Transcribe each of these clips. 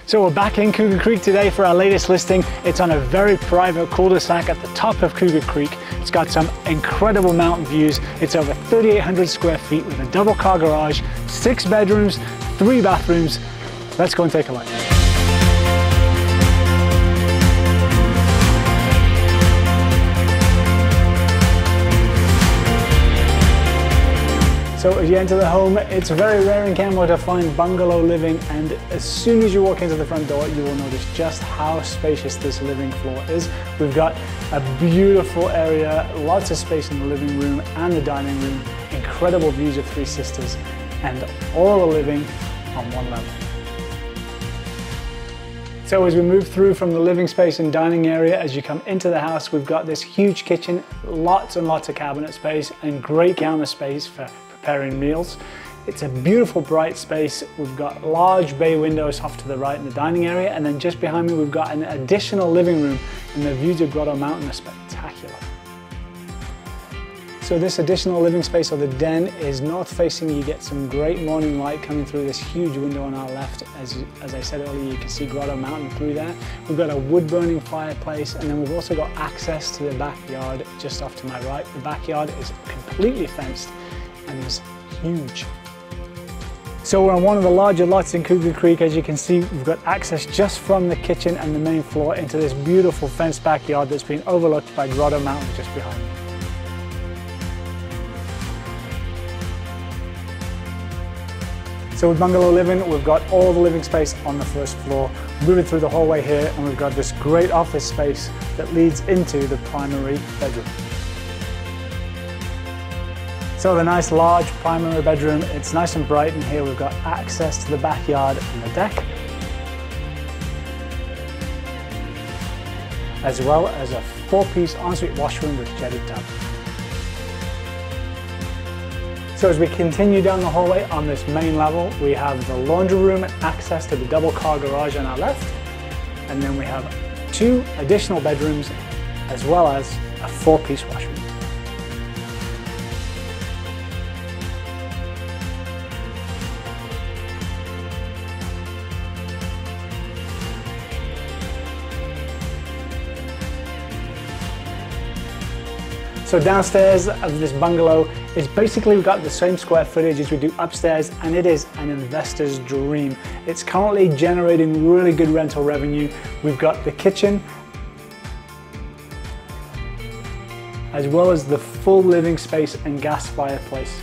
So we're back in Cougar Creek today for our latest listing. It's on a very private cul-de-sac at the top of Cougar Creek. It's got some incredible mountain views. It's over 3,800 square feet with a double car garage, 6 bedrooms, 3 bathrooms. Let's go and take a look. So as you enter the home, it's very rare in Canmore to find bungalow living, and as soon as you walk into the front door, you will notice just how spacious this living floor is. We've got a beautiful area, lots of space in the living room and the dining room, incredible views of Three Sisters, and all the living on one level. So as we move through from the living space and dining area, as you come into the house, we've got this huge kitchen, lots and lots of cabinet space, and great counter space for preparing meals. It's a beautiful bright space. We've got large bay windows off to the right in the dining area, and then just behind me we've got an additional living room, and the views of Grotto Mountain are spectacular. So this additional living space, or the den, is north facing. You get some great morning light coming through this huge window on our left. As I said earlier, you can see Grotto Mountain through there. We've got a wood burning fireplace, and then we've also got access to the backyard just off to my right. The backyard is completely fenced and is huge. So we're on one of the larger lots in Cougar Creek. As you can see, we've got access just from the kitchen and the main floor into this beautiful fenced backyard that's been overlooked by Grotto Mountain just behind me. So with bungalow living, we've got all the living space on the first floor. Moving through the hallway here, and we've got this great office space that leads into the primary bedroom. So the nice large primary bedroom, it's nice and bright in here. We've got access to the backyard and the deck, as well as a 4-piece ensuite washroom with jetted tub. So as we continue down the hallway on this main level, we have the laundry room and access to the double car garage on our left, and then we have 2 additional bedrooms as well as a 4-piece washroom. So downstairs of this bungalow is basically, we've got the same square footage as we do upstairs, and it is an investor's dream. It's currently generating really good rental revenue. We've got the kitchen, as well as the full living space and gas fireplace.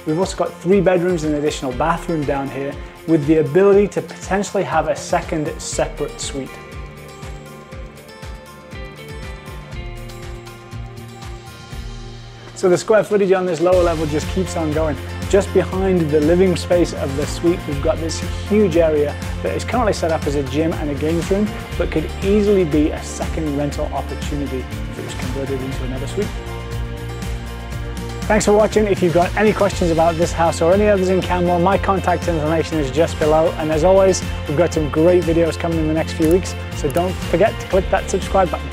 We've also got 3 bedrooms and an additional bathroom down here, with the ability to potentially have a second separate suite. So the square footage on this lower level just keeps on going. Just behind the living space of the suite, we've got this huge area that is currently set up as a gym and a games room, but could easily be a second rental opportunity if it was converted into another suite. Thanks for watching. If you've got any questions about this house or any others in Canmore, my contact information is just below. And as always, we've got some great videos coming in the next few weeks, so don't forget to click that subscribe button.